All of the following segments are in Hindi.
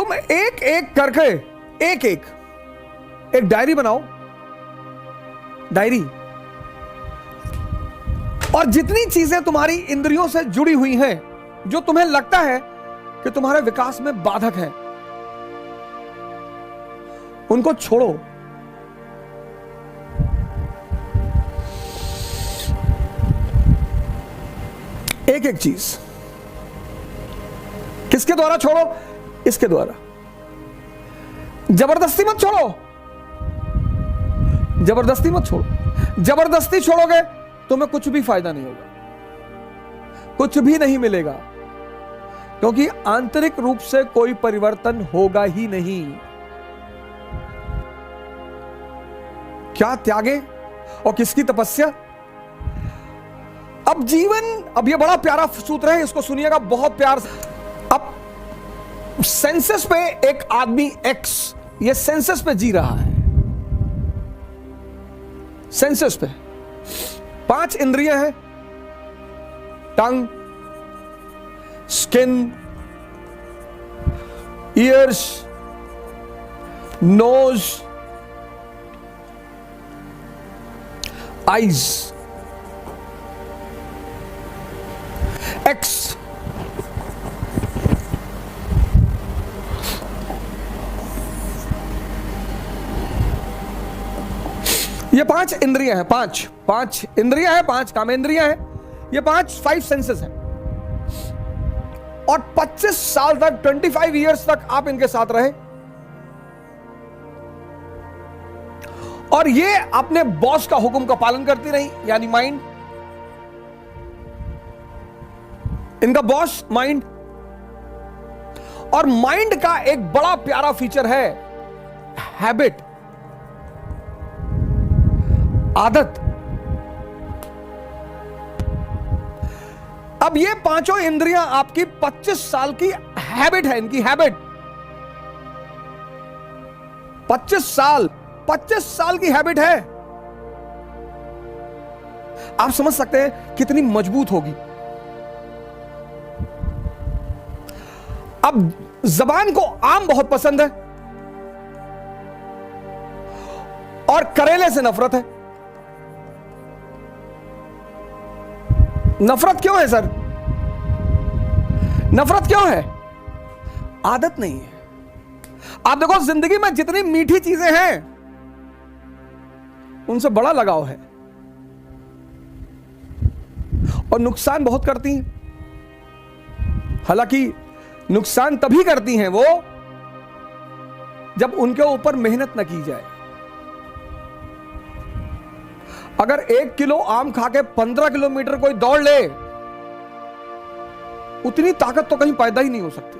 तुम एक एक करके एक डायरी बनाओ, डायरी, और जितनी चीजें तुम्हारी इंद्रियों से जुड़ी हुई हैं, जो तुम्हें लगता है कि तुम्हारे विकास में बाधक है, उनको छोड़ो। एक एक चीज। किसके द्वारा छोड़ो? इसके द्वारा। जबरदस्ती मत छोड़ो, जबरदस्ती मत छोड़ो। जबरदस्ती छोड़ोगे तुम्हें कुछ भी फायदा नहीं होगा, कुछ भी नहीं मिलेगा, क्योंकि आंतरिक रूप से कोई परिवर्तन होगा ही नहीं। क्या त्यागे और किसकी तपस्या? अब जीवन, अब ये बड़ा प्यारा सूत्र है, इसको सुनिएगा बहुत प्यार से। अब सेंसस पे एक आदमी एक्स, ये सेंसस पे जी रहा है, सेंसस पे 5 इंद्रियां हैं, tongue, skin, ears, nose, eyes, x. ये 5 इंद्रियां हैं, 5 इंद्रियां हैं, 5 कामेंद्रियां हैं, ये 5 सेंसेस हैं। और 25 साल तक, 25 इयर्स तक आप इनके साथ रहे, और ये अपने बॉस का हुक्म का पालन करती रही, यानी माइंड, इनका बॉस माइंड। और माइंड का एक बड़ा प्यारा फीचर है हैबिट, आदत। अब ये 5 इंद्रियां आपकी 25 साल की हैबिट है, इनकी हैबिट। 25 साल की हैबिट है। आप समझ सकते हैं कितनी मजबूत होगी। अब जबान को आम बहुत पसंद है और करेले से नफरत है। नफरत क्यों है सर? नफरत क्यों है? आदत नहीं है। आप देखो, जिंदगी में जितनी मीठी चीजें हैं उनसे बड़ा लगाव है, और नुकसान बहुत करती हैं। हालांकि नुकसान तभी करती हैं वो जब उनके ऊपर मेहनत न की जाए। अगर 1 किलो आम खा के 15 किलोमीटर कोई दौड़ ले, उतनी ताकत तो कहीं पैदा ही नहीं हो सकती।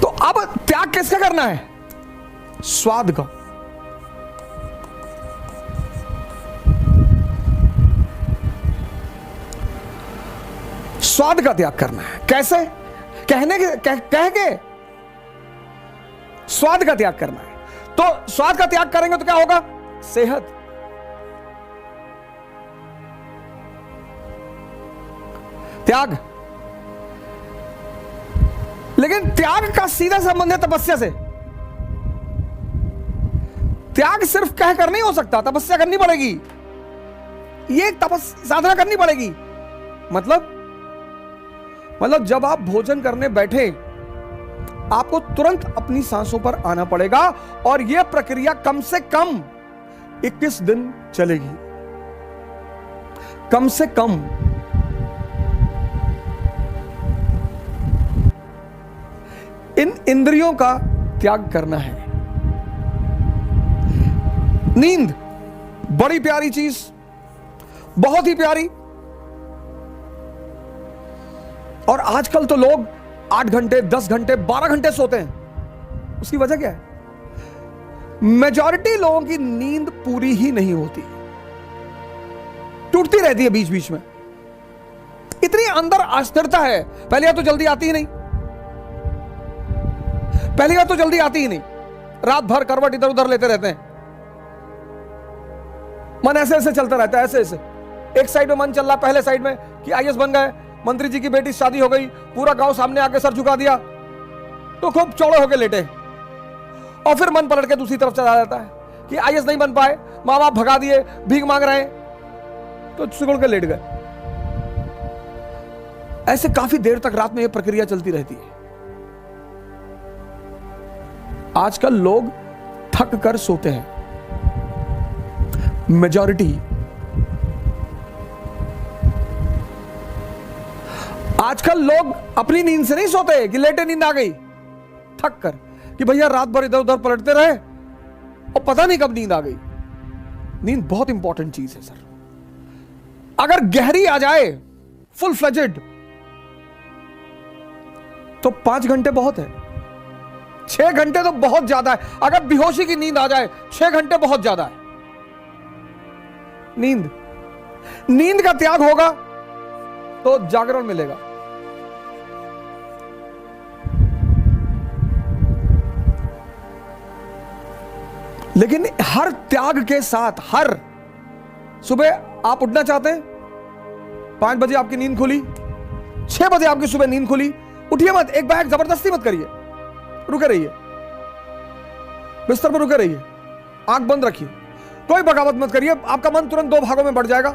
तो अब त्याग किसका करना है? स्वाद का। स्वाद का त्याग करना है। कैसे? कह के स्वाद का त्याग करना है। तो स्वाद का त्याग करेंगे तो क्या होगा? सेहत। त्याग। लेकिन त्याग का सीधा संबंध है तपस्या से। त्याग सिर्फ कह कर नहीं हो सकता, तपस्या करनी पड़ेगी। ये साधना करनी पड़ेगी। मतलब जब आप भोजन करने बैठे, आपको तुरंत अपनी सांसों पर आना पड़ेगा, और यह प्रक्रिया कम से कम 21 दिन चलेगी। कम से कम। इन इंद्रियों का त्याग करना है। नींद बड़ी प्यारी चीज, बहुत ही प्यारी। और आजकल तो लोग 8 घंटे, 10 घंटे, 12 घंटे सोते हैं। उसकी वजह क्या है? मेजॉरिटी लोगों की नींद पूरी ही नहीं होती, टूटती रहती है बीच बीच में। इतनी अंदर अस्थिरता है। पहली बात तो जल्दी आती ही नहीं, रात भर करवट इधर उधर लेते रहते हैं। मन ऐसे ऐसे चलता रहता है, ऐसे ऐसे। एक साइड में मन चल रहा है, पहले साइड में कि आईएएस बन गए, मंत्री जी की बेटी शादी हो गई, पूरा गांव सामने आके सर झुका दिया, तो खूब चौड़े होके लेटे। और फिर मन पलट के दूसरी तरफ चला जाता है कि आईएएस नहीं बन पाए, माँ बाप भगा दिए, भीख मांग रहे हैं, तो सिकुड़ के लेट गए। ऐसे काफी देर तक रात में यह प्रक्रिया चलती रहती है। आजकल लोग थक कर सोते हैं, मेजॉरिटी। आजकल लोग अपनी नींद से नहीं सोते कि लेटे नींद आ गई, थक कर कि भैया रात भर इधर उधर पलटते रहे और पता नहीं कब नींद आ गई। नींद बहुत इंपॉर्टेंट चीज है सर। अगर गहरी आ जाए, फुल फ्लेजेड, तो 5 घंटे बहुत है, 6 घंटे तो बहुत ज्यादा है। अगर बेहोशी की नींद आ जाए, 6 घंटे बहुत ज्यादा है। नींद का त्याग होगा तो जागरण मिलेगा। लेकिन हर त्याग के साथ, हर सुबह आप उठना चाहते हैं, 5 बजे आपकी नींद खुली, 6 बजे आपकी सुबह नींद खुली, उठिए मत, एक बैग जबरदस्ती मत करिए, रुके रहिए, बिस्तर पर रुके रहिए, आंख बंद रखिए, कोई बगावत मत करिए। आपका मन तुरंत 2 भागों में बढ़ जाएगा।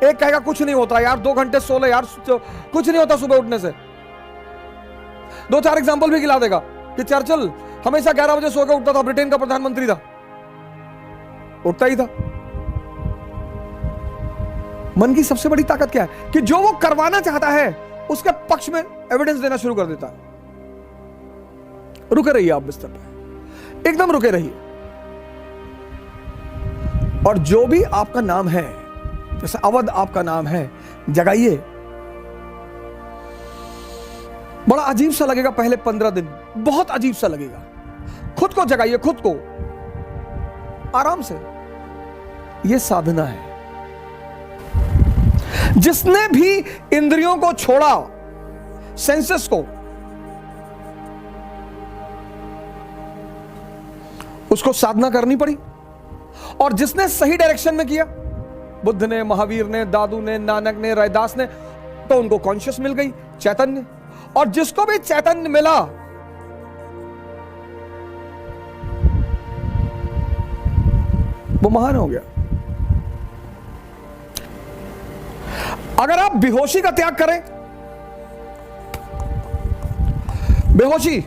एक कहेगा कुछ नहीं होता यार, 2 घंटे सो ले यार, कुछ नहीं होता सुबह उठने से। 2-4 एग्जाम्पल भी गिला देगा कि चर्चिल हमेशा 11 बजे सो के उठता था, ब्रिटेन का प्रधानमंत्री था, उठता ही था। मन की सबसे बड़ी ताकत क्या है कि जो वो करवाना चाहता है उसके पक्ष में एविडेंस देना शुरू कर देता है। रुके रहिए आप बिस्तर पे, एकदम रुके रहिए। और जो भी आपका नाम है, जैसे अवध आपका नाम है, जगाइए। बड़ा अजीब सा लगेगा पहले 15 दिन, बहुत अजीब सा लगेगा। खुद को जगाइए, खुद को आराम से। यह साधना है। जिसने भी इंद्रियों को छोड़ा, सेंसेस को, उसको साधना करनी पड़ी। और जिसने सही डायरेक्शन में किया, बुद्ध ने, महावीर ने, दादू ने, नानक ने, रैदास ने, तो उनको कॉन्शियस मिल गई, चैतन्य। और जिसको भी चैतन्य मिला, वो महान हो गया। अगर आप बेहोशी का त्याग करें, बेहोशी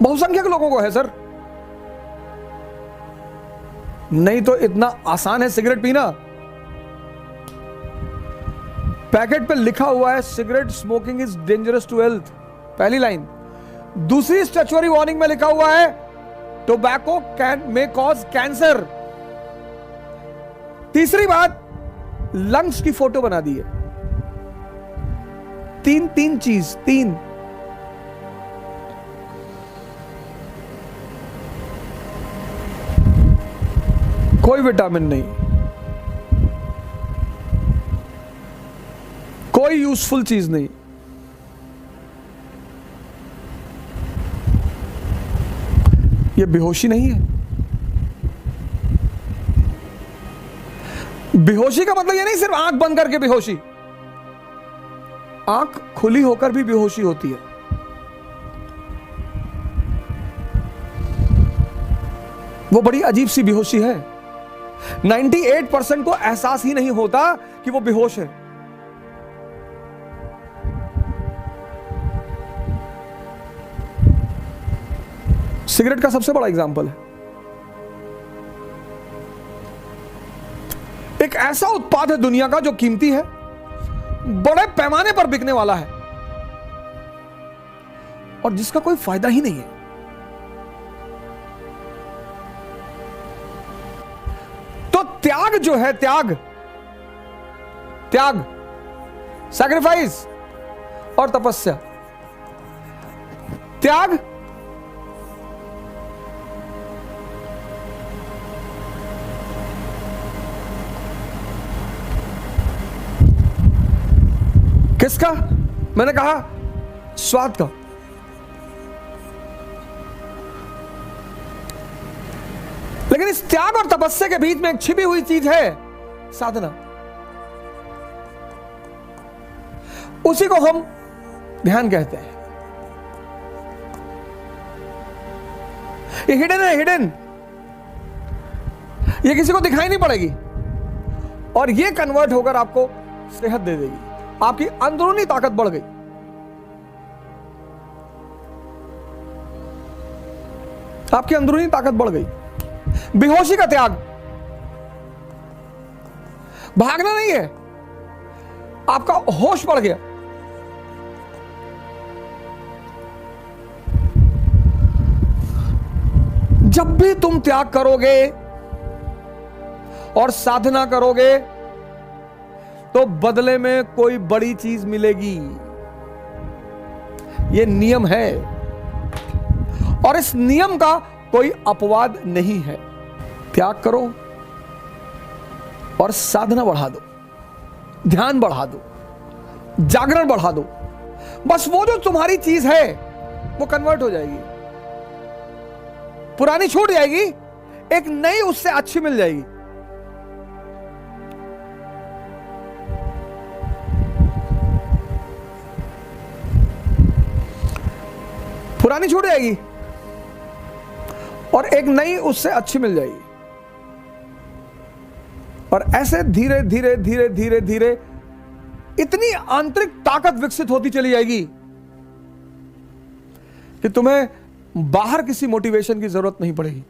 बहुसंख्यक लोगों को है सर, नहीं तो इतना आसान है सिगरेट पीना। पैकेट पे लिखा हुआ है cigarette smoking is dangerous to health, पहली लाइन। दूसरी स्टैच्यूटरी वार्निंग में लिखा हुआ है tobacco can may cause cancer. तीसरी बात, लंग्स की फोटो बना दी है। तीन चीज, 3। कोई विटामिन नहीं, कोई यूजफुल चीज नहीं। यह बेहोशी नहीं है। बेहोशी का मतलब यह नहीं सिर्फ आंख बंद करके बेहोशी, आंख खुली होकर भी बेहोशी होती है। वो बड़ी अजीब सी बेहोशी है। 98% को एहसास ही नहीं होता कि वो बेहोश है। सिगरेट का सबसे बड़ा एग्जाम्पल है। एक ऐसा उत्पाद है दुनिया का जो कीमती है, बड़े पैमाने पर बिकने वाला है, और जिसका कोई फायदा ही नहीं है। तो त्याग जो है, त्याग सैक्रिफाइस और तपस्या। त्याग किसका? मैंने कहा स्वाद का। लेकिन लेकिन इस त्याग और तपस्या के बीच में एक छिपी हुई चीज है, साधना। उसी को हम ध्यान कहते हैं। ये हिडन है, हिडन। ये किसी को दिखाई नहीं पड़ेगी और ये कन्वर्ट होकर आपको सेहत दे देगी। आपकी अंदरूनी ताकत बढ़ गई। आपकी अंदरूनी ताकत बढ़ गई। बेहोशी का त्याग, भागना नहीं है, आपका होश बढ़ गया। जब भी तुम त्याग करोगे और साधना करोगे तो बदले में कोई बड़ी चीज मिलेगी। यह नियम है और इस नियम का कोई अपवाद नहीं है। त्याग करो और साधना बढ़ा दो, ध्यान बढ़ा दो, जागरण बढ़ा दो। बस वो जो तुम्हारी चीज है वो कन्वर्ट हो जाएगी, पुरानी छूट जाएगी, एक नई उससे अच्छी मिल जाएगी। पुरानी छूट जाएगी और एक नई उससे अच्छी मिल जाएगी। और ऐसे धीरे धीरे धीरे धीरे धीरे इतनी आंतरिक ताकत विकसित होती चली जाएगी कि तुम्हें बाहर किसी मोटिवेशन की जरूरत नहीं पड़ेगी।